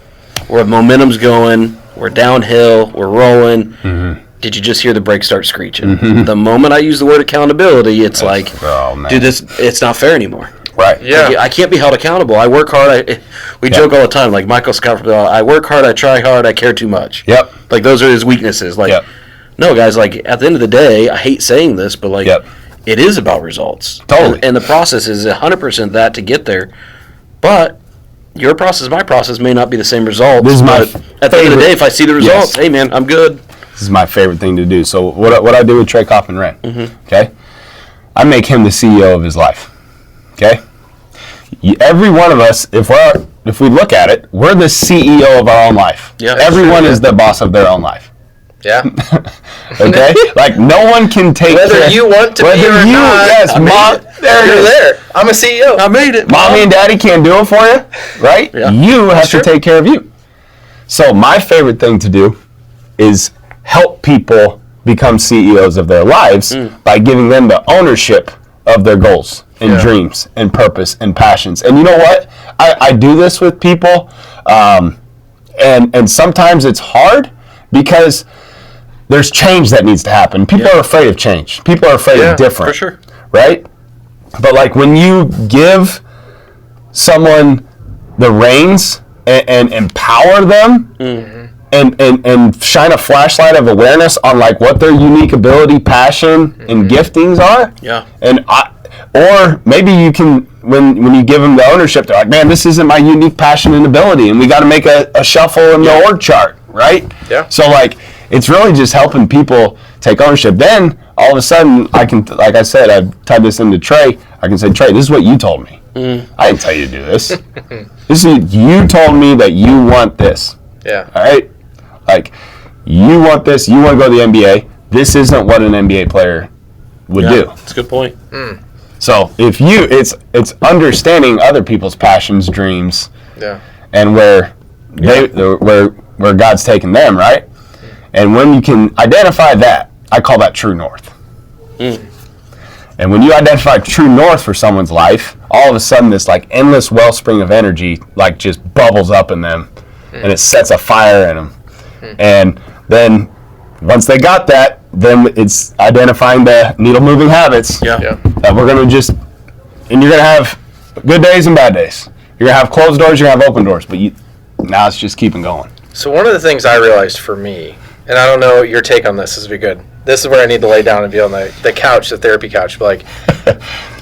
where momentum's going. We're downhill. We're rolling. Did you just hear the brakes start screeching? The moment I use the word accountability, it's like, dude, it's not fair anymore. Right. Yeah. I can't be held accountable. I work hard. We joke all the time. Like Michael Scott, I work hard. I try hard. I care too much. Yep. Like those are his weaknesses. Like, no, guys. Like at the end of the day, I hate saying this, but like, it is about results. Totally. And the process is 100% that to get there. But your process, my process, may not be the same results. This is my at the end of the day, if I see the results, hey man, I'm good. This is my favorite thing to do. So what I do with Trey Kaufman-Rand, okay? I make him the CEO of his life. Okay? Every one of us, if we look at it, we're the CEO of our own life. Yeah, everyone is the boss of their own life. Yeah. Okay? Like, no one can take whether you want to be or not. Yes, you're there. I'm a CEO. I made it. Mommy and daddy can't do it for you, right? Yeah. You have to take care of you. So my favorite thing to do is help people become CEOs of their lives by giving them the ownership of their goals and dreams and purpose and passions. And you know what? I do this with people, and sometimes it's hard because there's change that needs to happen. People are afraid of change. People are afraid of different. For sure. Right? But like when you give someone the reins and empower them and shine a flashlight of awareness on like what their unique ability, passion, and giftings are. Yeah. And or maybe you can, when you give them the ownership, they're like, man, this isn't my unique passion and ability, and we got to make a shuffle in the org chart, right? Yeah. So like, it's really just helping people take ownership. Then all of a sudden, I can, like I said, I tied this into Trey. I can say, Trey, this is what you told me. I didn't tell you to do this. You told me that you want this. Yeah. All right? Like, you want this. You want to go to the NBA. This isn't what an NBA player would do. That's a good point. So if it's understanding other people's passions, dreams, and where God's taken them, right? And when you can identify that, I call that true north. And when you identify true north for someone's life, all of a sudden this like endless wellspring of energy like just bubbles up in them, and it sets a fire in them. And then once they got that, then it's identifying the needle-moving habits that we're going to just, and you're going to have good days and bad days. You're going to have closed doors, you're going to have open doors, but now it's just keeping going. So one of the things I realized for me, and I don't know your take on this, be good. This is where I need to lay down and be on the couch, the therapy couch. But like,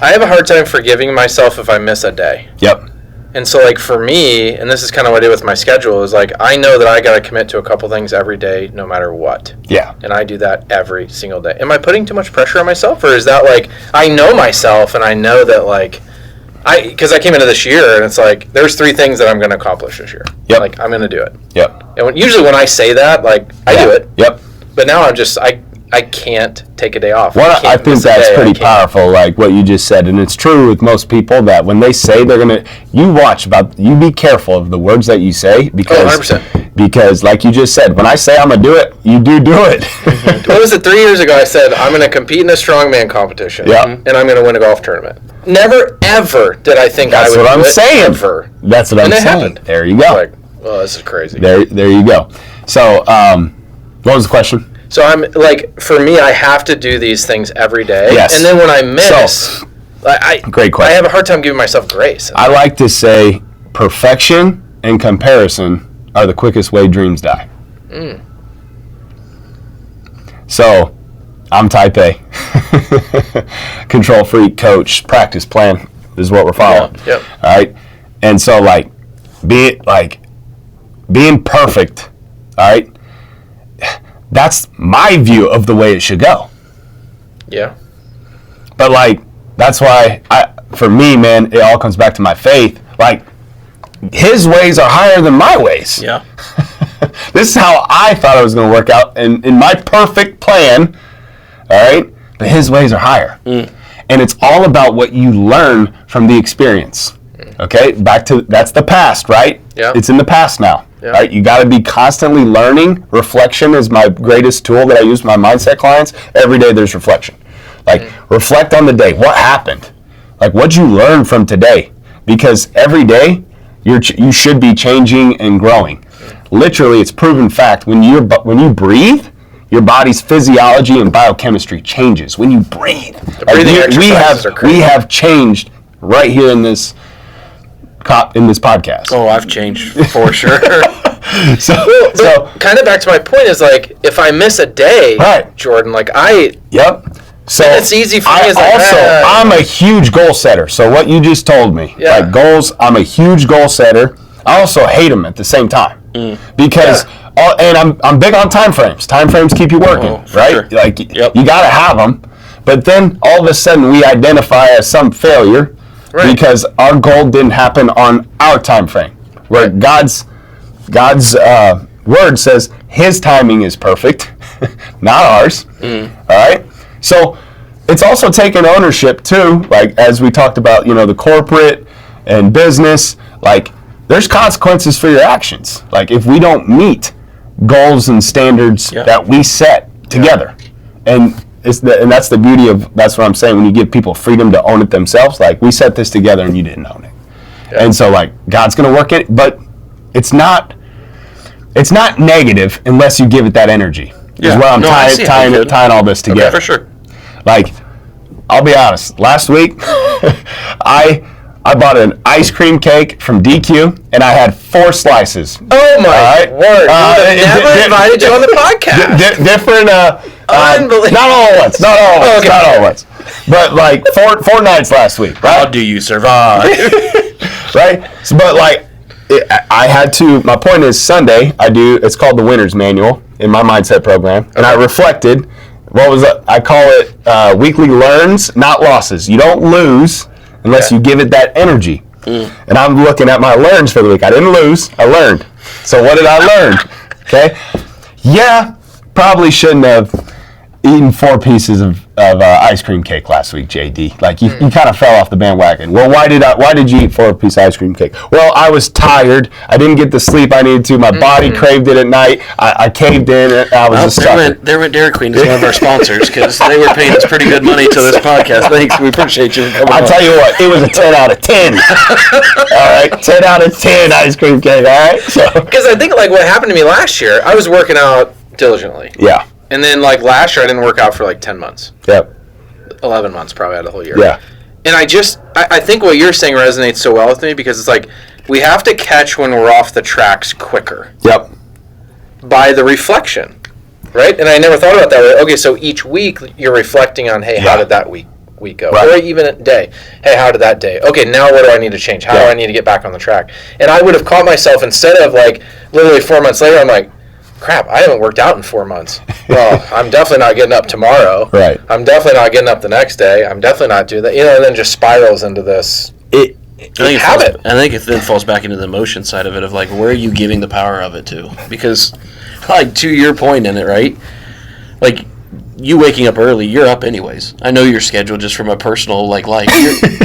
I have a hard time forgiving myself if I miss a day. Yep. And so, like, for me, and this is kind of what I do with my schedule, is like, I know that I got to commit to a couple things every day, no matter what. Yeah. And I do that every single day. Am I putting too much pressure on myself, or is that like, I know myself and I know that, like, because I came into this year and it's like, there's 3 things that I'm going to accomplish this year. Yep. Like, I'm going to do it. Yep. And usually when I say that, like, I do it. Yep. But now I'm just, I can't take a day off. I think that's pretty powerful, like what you just said, and it's true with most people that when they say they're gonna, you be careful of the words that you say because like you just said, when I say I'm gonna do it, you do it. What was it? 3 years ago, I said I'm gonna compete in a strongman competition, and I'm gonna win a golf tournament. Never ever did I think I would. That's what I'm saying. Ever. That's what I'm saying. Happened. There you go. Like, well, this is crazy. There you go. So, what was the question? So I'm like, for me, I have to do these things every day. Yes. And then when I miss, great question. I have a hard time giving myself grace. I like to say perfection and comparison are the quickest way dreams die. So, I'm type A. Control freak, coach, practice plan is what we're following. Yep. All right? And so, being perfect, all right? That's my view of the way it should go. Yeah. But that's why for me, man, it all comes back to my faith. Like, his ways are higher than my ways. Yeah. This is how I thought it was going to work out in my perfect plan. All right. But his ways are higher. And it's all about what you learn from the experience. Okay. That's the past, right? Yeah. It's in the past now. Yeah. Right? You got to be constantly learning. Reflection is my greatest tool that I use with my mindset clients. Every day there's reflection. Reflect on the day. What happened? Like, what'd you learn from today? Because every day you should be changing and growing. Literally, it's proven fact. When you breathe, your body's physiology and biochemistry changes. When you breathe, we have changed right here in this podcast. Oh, I've changed for sure. So kind of back to my point is like, if I miss a day, right, Jordan, Yep. So it's easy for me. I'm a huge goal setter. So what you just told me, goals, I'm a huge goal setter. I also hate them at the same time because, and I'm big on time frames. Time frames keep you working, right? Sure. You got to have them. But then all of a sudden we identify as some failure. Right. Because our goal didn't happen on our time frame, where God's word says His timing is perfect, not ours. All right, so it's also taking ownership too. Like as we talked about, the corporate and business. There's consequences for your actions. If we don't meet goals and standards that we set together, and that's the beauty of, that's what I'm saying, when you give people freedom to own it themselves. We set this together and you didn't own it. And so God's going to work it, but it's not negative unless you give it that energy. Is where I'm tying all this together. Okay, for sure. I'll be honest, last week I bought an ice cream cake from DQ and I had 4 slices. Oh my word. Never invited you on the podcast. Different unbelievable. Not all at once. Not all at once. But 4 nights last week, right? How do you survive? Right? So, but I had to, my point is Sunday, it's called the Winner's Manual in my mindset program. And I reflected I call it weekly learns, not losses. You don't lose unless you give it that energy. And I'm looking at my learns for the week. I didn't lose, I learned. So what did I learn? Okay. Yeah, probably shouldn't have eaten 4 pieces of ice cream cake last week, JD. Like you kind of fell off the bandwagon. Well, why did you eat 4 pieces of ice cream cake? Well, I was tired. I didn't get the sleep I needed to. My body craved it at night. I caved in. And I was a sucker. There went Dairy Queen as one of our sponsors because they were paying us pretty good money to this podcast. Thanks. We appreciate you. I'll tell you what, it was a 10 out of 10. All right, 10 out of 10 ice cream cake. All right. Because I think like what happened to me last year, I was working out diligently. Yeah. And then, like, last year, I didn't work out for, like, 10 months. Yep. 11 months, probably, out of the whole year. Yeah. And I think what you're saying resonates so well with me because it's like, we have to catch when we're off the tracks quicker. Yep. By the reflection, right? And I never thought about that. Okay, so each week, you're reflecting on, hey, how did that week go? Right. Or even a day. Hey, how did that day? Okay, now what do I need to change? How do I need to get back on the track? And I would have caught myself, instead of, like, literally 4 months later, I'm like, crap, I haven't worked out in 4 months. Well, I'm definitely not getting up tomorrow. Right. I'm definitely not getting up the next day. I'm definitely not doing that. And then just spirals into this habit. I think it then falls back into the emotion side of it of, like, where are you giving the power of it to? Because, like, to your point in it, right? Like, you waking up early, you're up anyways. I know your schedule just from a personal, like, life.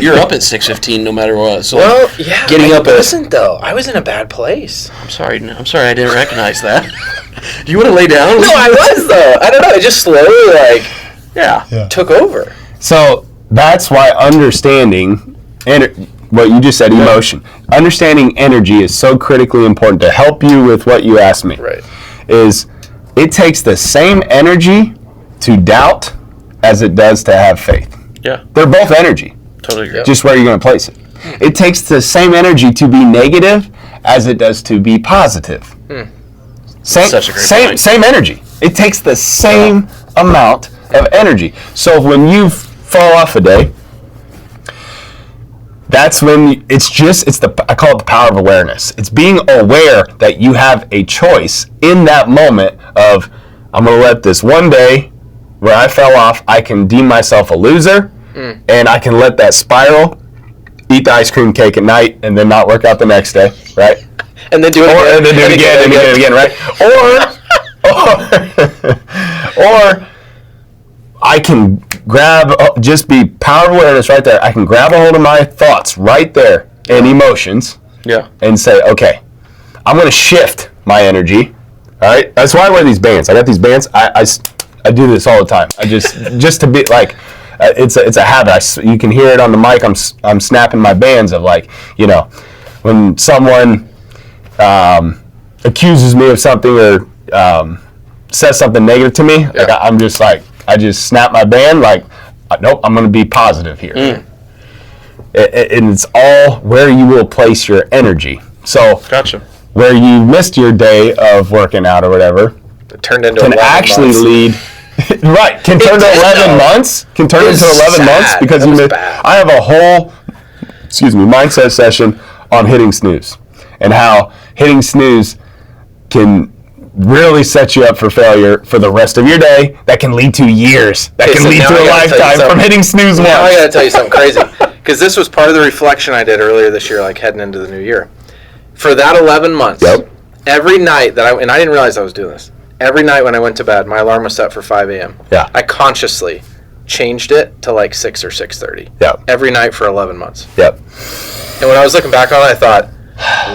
You're up at 6:15 no matter what. So, well, yeah. Getting up wasn't, though. I was in a bad place. I'm sorry, I didn't recognize that. Do you want to lay down? No, I was, though. I don't know. It just slowly, like, took over. So that's why understanding, what you just said, emotion. Understanding energy is so critically important to help you with what you asked me. Right. Is it takes the same energy to doubt as it does to have faith. Yeah. They're both energy. Totally agree. Just where you're going to place it. It takes the same energy to be negative as it does to be positive. Same energy. It takes the same amount of energy. So when you fall off a day, that's when I call it the power of awareness. It's being aware that you have a choice in that moment of, I'm going to let this one day where I fell off, I can deem myself a loser, and I can let that spiral, eat the ice cream cake at night, and then not work out the next day, right? And then do it again. And then do it again, right? Or I can just be power of awareness right there. I can grab a hold of my thoughts right there and emotions and say, okay, I'm going to shift my energy. All right? That's why I wear these bands. I got these bands. I do this all the time. I just to be like, it's a habit. You can hear it on the mic. I'm snapping my bands of, like, you know, when someone accuses me of something or says something negative to me, like I'm just like, I just snap my band, like, nope, I'm going to be positive here. And it's all where you will place your energy. So gotcha. Where you missed your day of working out or whatever, it turned into can 11 actually months. Lead. Right, can turn to 11 months. Can turn into 11 months because you missed. I have a whole, mindset session on hitting snooze and how hitting snooze can really set you up for failure for the rest of your day. That can lead to years. That can lead to a lifetime from hitting snooze once. Now I got to tell you something crazy, because this was part of the reflection I did earlier this year, like heading into the new year. For that 11 months, every night and I didn't realize I was doing this. Every night when I went to bed, my alarm was set for 5 a.m. Yeah. I consciously changed it to like 6 or 6:30. Yeah. Every night for 11 months. Yep. And when I was looking back on it, I thought,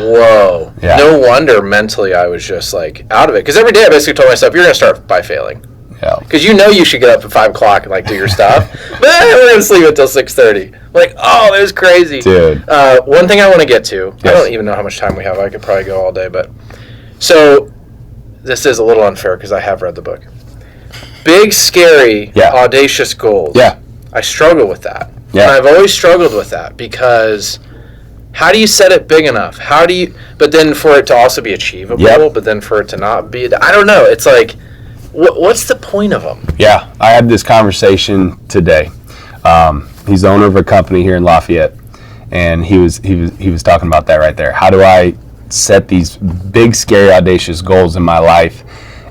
whoa. Yeah. No wonder mentally I was just like out of it. Because every day I basically told myself, you're going to start by failing. Yeah. Because you know you should get up at 5 o'clock and like do your stuff. But we're going to sleep until 6:30. Like, oh, it was crazy. Dude. One thing I want to get to, Yes. I don't even know how much time we have. I could probably go all day. But so this is a little unfair because I have read the book. Big, scary, audacious goals. Yeah. I struggle with that. Yeah. And I've always struggled with that because how do you set it big enough? But then for it to also be achievable, but then for it to not be, I don't know. It's like, what's the point of them? Yeah. I had this conversation today. He's the owner of a company here in Lafayette, and he was talking about that right there. How do I set these big, scary, audacious goals in my life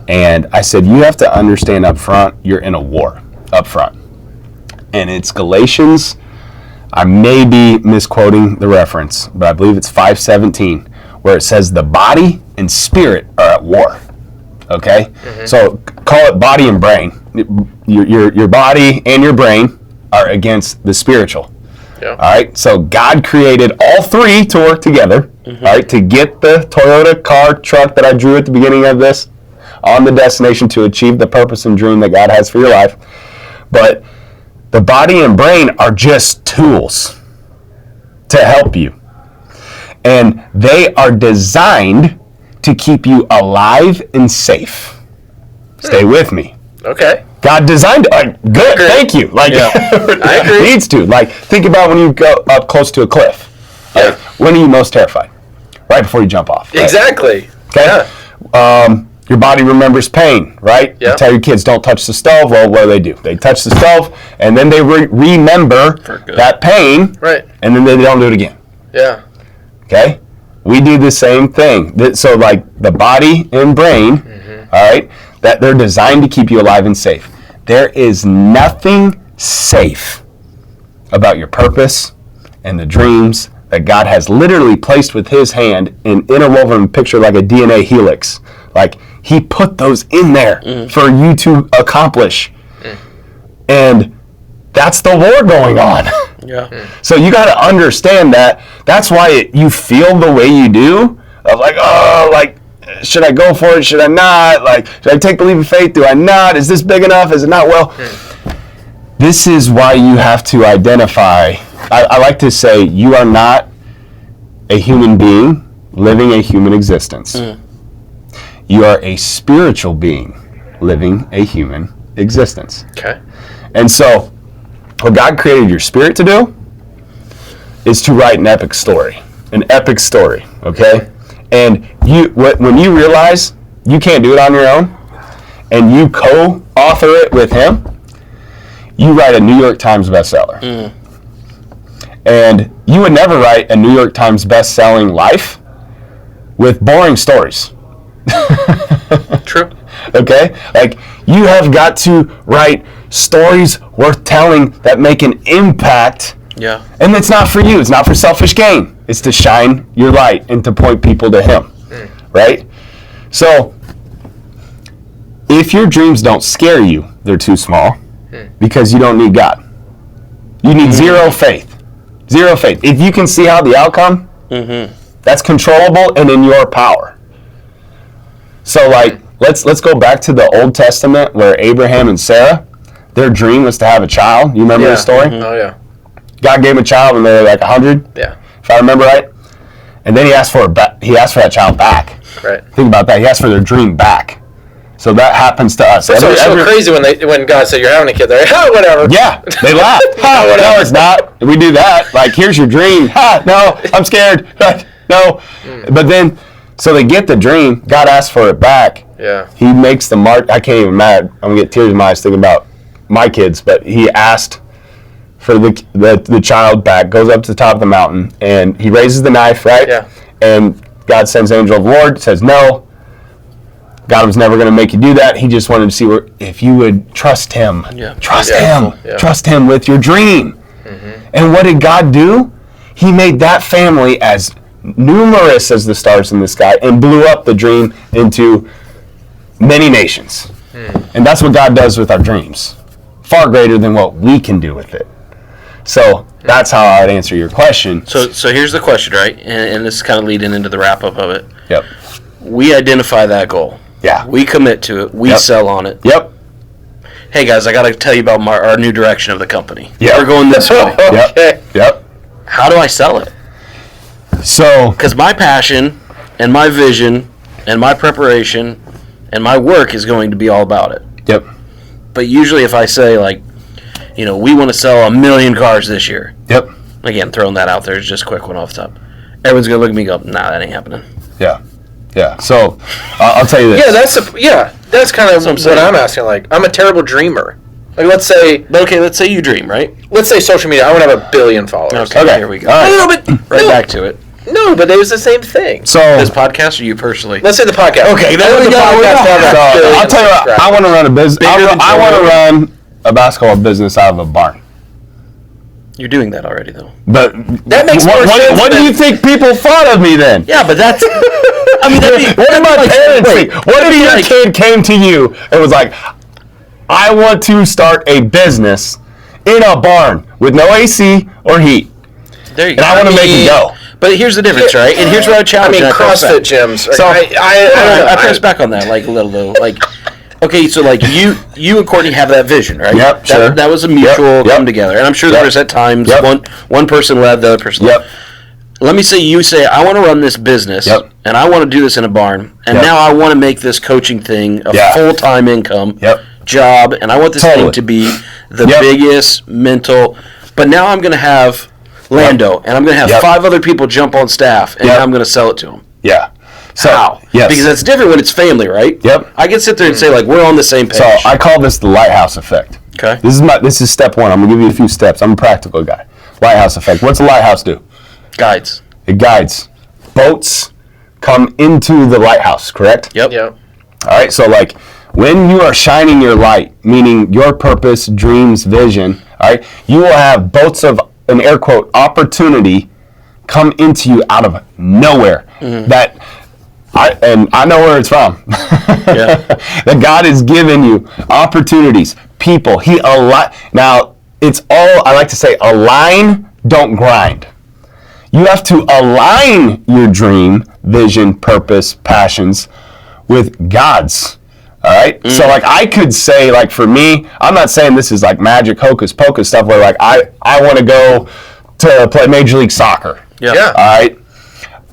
And I said, you have to understand up front, you're in a war up front. And it's Galatians, I may be misquoting the reference, but I believe it's 5:17, where it says the body and spirit are at war. Okay? Mm-hmm. So call it body and brain. Your body and your brain are against the spiritual. Yeah. All right? So God created all three to work together, all right, to get the Toyota car, truck that I drew at the beginning of this on the destination to achieve the purpose and dream that God has for your life. But the body and brain are just tools to help you. And they are designed to keep you alive and safe. Stay with me. Okay. God designed it. Good, thank you. Like, I agree. Needs to. Like, think about when you go up close to a cliff. Yeah. Like, when are you most terrified? Right before you jump off. Right? Exactly. Okay. Yeah. Your body remembers pain, right? Yeah. You tell your kids, don't touch the stove. Well, what do? They touch the stove, and then they remember that pain, right? And then they don't do it again. Yeah. Okay? We do the same thing. So, like, the body and brain, all right, that they're designed to keep you alive and safe. There is nothing safe about your purpose and the dreams that God has literally placed with his hand and interwoven picture like a DNA helix. Like, he put those in there for you to accomplish. And that's the war going on. Yeah. So you got to understand that. That's why you feel the way you do. Of like, oh, like, should I go for it? Should I not? Like, should I take the leap of faith? Do I not? Is this big enough? Is it not? Well, this is why you have to identify. I like to say you are not a human being living a human existence. You are a spiritual being living a human existence. Okay. And so, what God created your spirit to do is to write an epic story. An epic story, okay? And when you realize you can't do it on your own, and you co-author it with him, you write a New York Times bestseller. And you would never write a New York Times best-selling life with boring stories. True. Okay? Like, you have got to write stories worth telling that make an impact. Yeah. And it's not for you. It's not for selfish gain. It's to shine your light and to point people to him. Right? So, if your dreams don't scare you, they're too small because you don't need God. You need zero faith. Zero faith. If you can see how the outcome, that's controllable and in your power. So, like, let's go back to the Old Testament where Abraham and Sarah, their dream was to have a child. You remember the story? Oh, yeah. God gave him a child when they were like 100. Yeah. If I remember right. And then he asked for that child back. Right. Think about that. He asked for their dream back. So that happens to us. So it's so crazy when God said you're having a kid. They're like, oh, whatever. Yeah, they laugh. No, it's not. We do that. Like, here's your dream. No, I'm scared. No. But then, so they get the dream. God asks for it back. Yeah. He makes the mark. I can't even imagine. I'm gonna get tears in my eyes thinking about my kids. But he asked for the child back. Goes up to the top of the mountain and he raises the knife. Right. Yeah. And God sends the angel of the Lord. Says no. God was never going to make you do that. He just wanted to see if you would trust him. Yeah. Trust him. Yeah. Trust him with your dream. And what did God do? He made that family as numerous as the stars in the sky and blew up the dream into many nations. And that's what God does with our dreams. Far greater than what we can do with it. So that's how I would answer your question. So here's the question, right? And this is kind of leading into the wrap-up of it. Yep. We identify that goal. Yeah. We commit to it. We sell on it. Yep. Hey, guys, I got to tell you about our new direction of the company. Yeah. We're going this way. Okay. Yep. How do I sell it? So, because my passion and my vision and my preparation and my work is going to be all about it. Yep. But usually if I say, like, you know, we want to sell 1 million cars this year. Yep. Again, throwing that out there is just a quick one off the top. Everyone's going to look at me and go, nah, that ain't happening. Yeah. Yeah. So, I'll tell you this. That's kind of what I'm asking. Like, I'm a terrible dreamer. Like, let's say you dream, right? Let's say social media. I want to have 1 billion followers. Okay, here we go. Right. Back to it. No, but it was the same thing. So This podcast or you personally? Let's say the podcast. Okay, then we go. I'll tell you what. I want to run a business. I want to run a basketball business out of a barn. You're doing that already, though. But that makes more sense. What do you think people thought of me then? Yeah, but that's. I mean, what did my parents think? What if your kid came to you and was like, I want to start a business in a barn with no AC or heat. There you go. And I want to make it go. But here's the difference, right? And here's what I would challenge. I mean, CrossFit gyms. So I press back on that, like a little though. Like, okay, so like you and Courtney have that vision, right? Yep, sure. That was a mutual come together, and I'm sure there was at times one person led, the other person led. Let me say you say, I want to run this business, and I want to do this in a barn, and now I want to make this coaching thing a full-time income job, and I want this thing to be the biggest mental, but now I'm going to have Lando, and I'm going to have 5 other people jump on staff, and I'm going to sell it to them. Yeah. So, how? Yes. Because that's different when it's family, right? Yep. I can sit there and say, like, we're on the same page. So I call this the lighthouse effect. Okay. This is step 1. I'm going to give you a few steps. I'm a practical guy. Lighthouse effect. What's a lighthouse do? Guides. It guides. Boats come into the lighthouse, correct? Yep. Yep. All right, so like when you are shining your light, meaning your purpose, dreams, vision, all right, you will have boats of an air quote opportunity come into you out of nowhere. That I know where it's from. That God has given you opportunities, people. Now it's all I like to say: align, don't grind. You have to align your dream, vision, purpose, passions with God's. All right? So, like, I could say, like, for me, I'm not saying this is, like, magic, hocus pocus stuff where, like, I want to go to play Major League Soccer. Yeah. All right?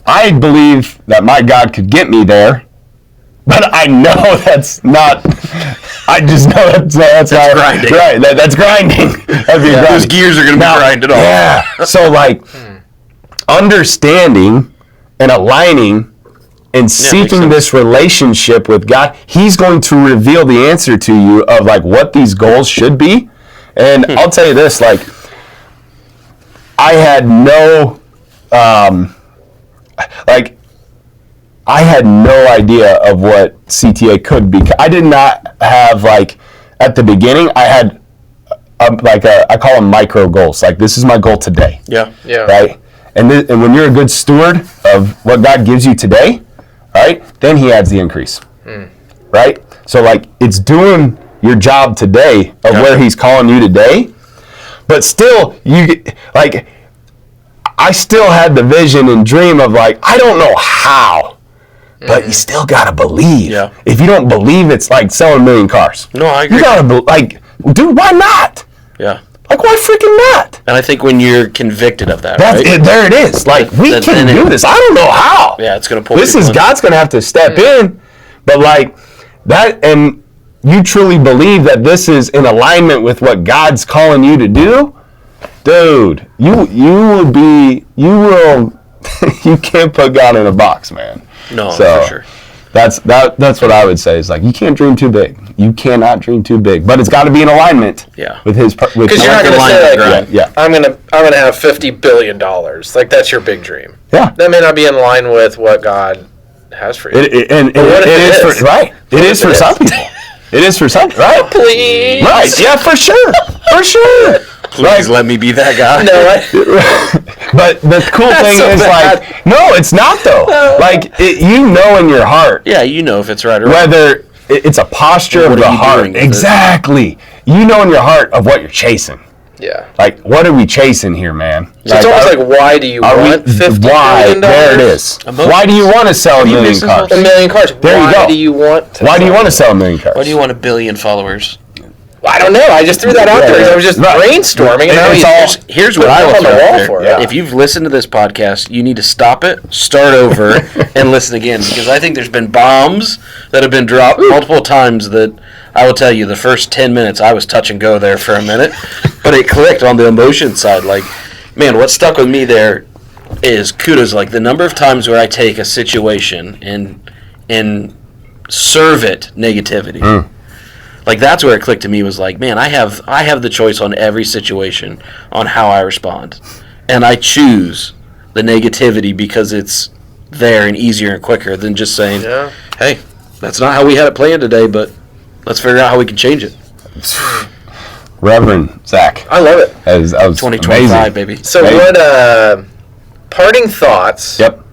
I believe that my God could get me there, but I know that's not... I just know that's not... grinding. Right, that's grinding. Those gears are going to be grinded off. Yeah. So, like... understanding and aligning and seeking this relationship with God, He's going to reveal the answer to you of like what these goals should be. And I'll tell you this, like I had no idea of what CTA could be. I did not have like at the beginning I had I call them micro goals. Like this is my goal today. Yeah. Right? And when you're a good steward of what God gives you today, right, then He adds the increase, right? So, like, it's doing your job today of where He's calling you today, but still, I still had the vision and dream of, like, I don't know how, but you still got to believe. Yeah. If you don't believe, it's like selling 1 million cars. No, I agree. You got to, dude, why not? Yeah. Like, why freaking not? And I think when you're convicted of that, right? There it is. Like, we can do this. I don't know how. Yeah, it's going to pull God's going to have to step in. But, like, that, and you truly believe that this is in alignment with what God's calling you to do, dude, you can't put God in a box, man. No, for sure. That's what I would say is like you can't dream too big. You cannot dream too big, but it's got to be in alignment. With His. Because you're not going to say like, I'm gonna have $50 billion. Like that's your big dream. Yeah. That may not be in line with what God has for you. It is right. It is for some people. It is for some, right? Please. Right. Yeah, for sure. For sure. Please let me be that guy. No, but the cool thing is, like, no, it's not, though. Like, you know in your heart. Yeah, you know if it's right or wrong. Whether it's a posture of the heart. Exactly. You know in your heart of what you're chasing. Yeah. Like, what are we chasing here, man? So it's almost like, why do you want $50 billion? There it is. Why do you want to sell 1 million cars? 1 million cars. There you go. Why do you want to Why do you want to sell 1 million cars? Why do you want 1 billion followers? I don't know. I just threw that out there. I was just brainstorming. And here's what I was on the wall for. Yeah. If you've listened to this podcast, you need to stop it, start over, and listen again. Because I think there's been bombs that have been dropped multiple times that I will tell you the first 10 minutes I was touch and go there for a minute. But it clicked on the emotion side. Like, man, what stuck with me there is kudos. Like the number of times where I take a situation and serve it negativity. Like that's where it clicked to me was like, man, I have the choice on every situation on how I respond, and I choose the negativity because it's there and easier and quicker than just saying, hey, that's not how we had it planned today, but let's figure out how we can change it. Reverend Zack. I love it. That was 2025, baby. So what parting thoughts? Yep.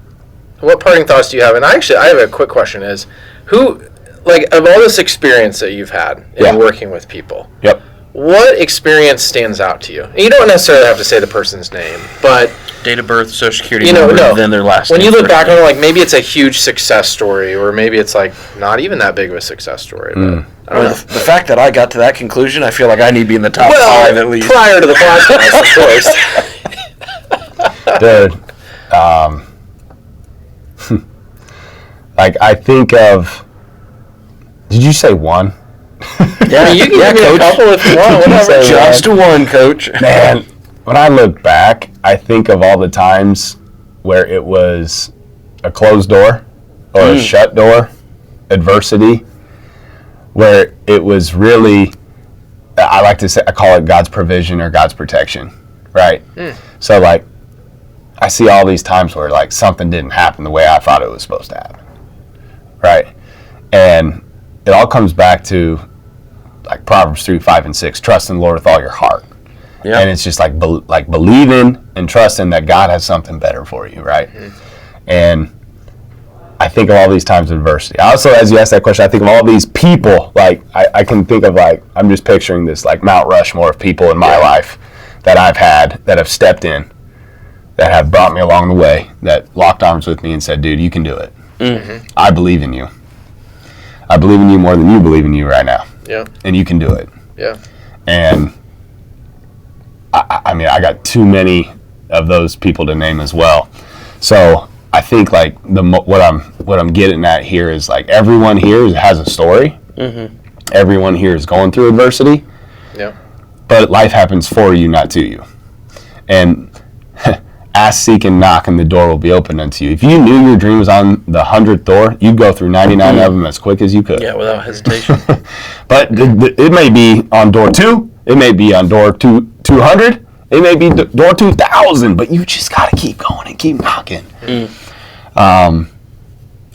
What parting thoughts do you have? And I have a quick question is, who, like, of all this experience that you've had in working with people, yep, what experience stands out to you? And you don't necessarily have to say the person's name, but date of birth, social security number, then their last when name. you look back on it, like, maybe it's a huge success story, or maybe it's like not even that big of a success story. But I don't know. The fact that I got to that conclusion, I feel like I need to be in the top 5 at least. Prior to the podcast, of course. Dude, like, I think of, did you say one? Yeah, I mean, you can give me a couple if you want, whatever. Just one, Coach. Man, when I look back, I think of all the times where it was a closed door or a shut door, adversity, where it was really, I like to say, I call it God's provision or God's protection, right? So, like, I see all these times where, like, something didn't happen the way I thought it was supposed to happen, right? And it all comes back to, like, Proverbs 3, 5, and 6, trust in the Lord with all your heart. Yeah. And it's just like believing and trusting that God has something better for you, right? And I think of all these times of adversity. I also, as you asked that question, I think of all these people, like, I can think of, like, I'm just picturing this, like, Mount Rushmore of people in my life that I've had, that have stepped in, that have brought me along the way, that locked arms with me and said, dude, you can do it. I believe in you. I believe in you more than you believe in you right now. Yeah. And you can do it. Yeah. And I mean, I got too many of those people to name as well. So I think, like, what I'm getting at here is, like, everyone here has a story. Everyone here is going through adversity. Yeah. But life happens for you, not to you. And ask, seek, and knock, and the door will be opened unto you. If you knew your dream was on the 100th door, you'd go through 99 of them as quick as you could. Yeah, without hesitation. But it may be on door 2. It may be on door 200. It may be door 2,000. But you just got to keep going and keep knocking. And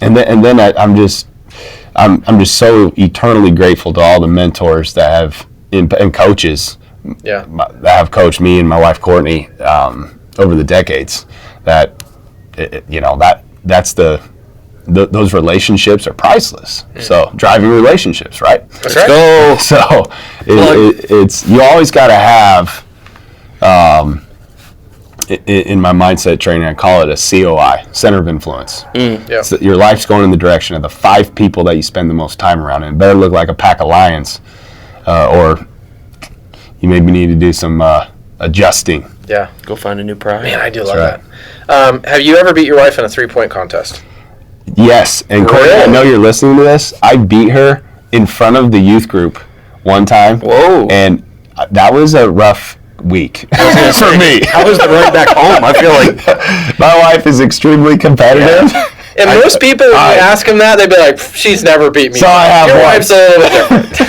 then I'm just so eternally grateful to all the mentors that have and coaches that have coached me and my wife Courtney over the decades. That that's those relationships are priceless. So driving relationships, right? Let's go. So it's you always got to have. In my mindset training, I call it a COI, center of influence. So your life's going in the direction of the 5 people that you spend the most time around, and it better look like a pack of lions, or you maybe need to do some adjusting. Yeah. Go find a new prize. Man, I do love that. Have you ever beat your wife in a 3-point contest? Yes, and Corey, I know you're listening to this. I beat her in front of the youth group one time. Whoa. And that was a rough week for me. I was right back home. I feel like my wife is extremely competitive. Yeah. And most people, when you ask them that, they'd be like, she's never beat me. So I have your wife's a little bit different.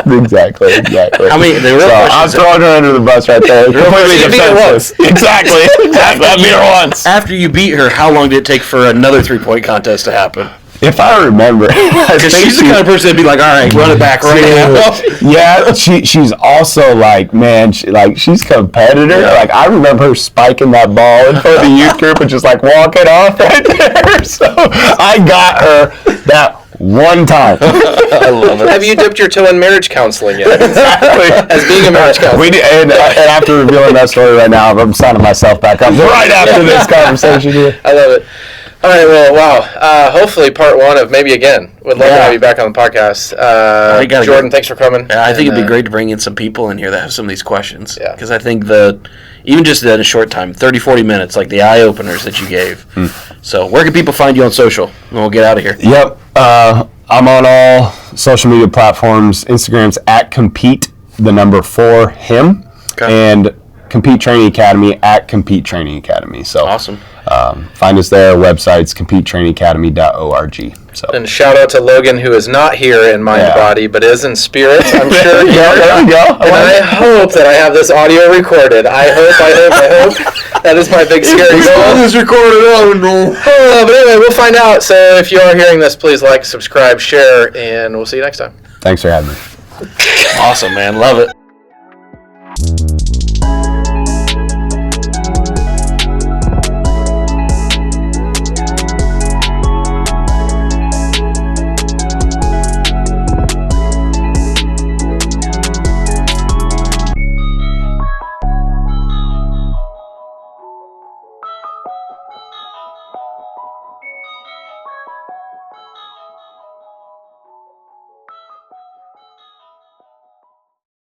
Exactly. I mean, the real I'm throwing her under the bus right there. You beat her once. Exactly. I beat her once. After you beat her, how long did it take for another 3-point contest to happen? If I remember, because she's the kind of person that'd be like, "All right, run it back right now." Yeah, she's also like, man, she's competitive. Yeah. Like, I remember her spiking that ball in front of the youth group and just like walking off right there. So I got her that one time. I love it. Have you dipped your toe in marriage counseling yet? Exactly. As being a marriage counselor. And after revealing that story right now, I'm signing myself back up right after this conversation here. I love it. All right, well, wow. Hopefully part 1 of maybe again. Would love to have you back on the podcast. Jordan, thanks for coming. I think it'd be great to bring in some people in here that have some of these questions. Yeah. Because I think even just in a short time, 30, 40 minutes, like the eye-openers that you gave. So where can people find you on social? And we'll get out of here. Yep. I'm on all social media platforms. Instagram's @compete4him. Okay. And Compete Training Academy @Compete Training Academy. So awesome. Find us there. Website's competetrainingacademy.org. So. And shout out to Logan, who is not here in mind body, but is in spirit. I'm sure you are. There we go. And I hope that I have this audio recorded. I hope. That is my big scary goal. It's recorded. But anyway, we'll find out. So if you are hearing this, please like, subscribe, share, and we'll see you next time. Thanks for having me. Awesome, man. Love it.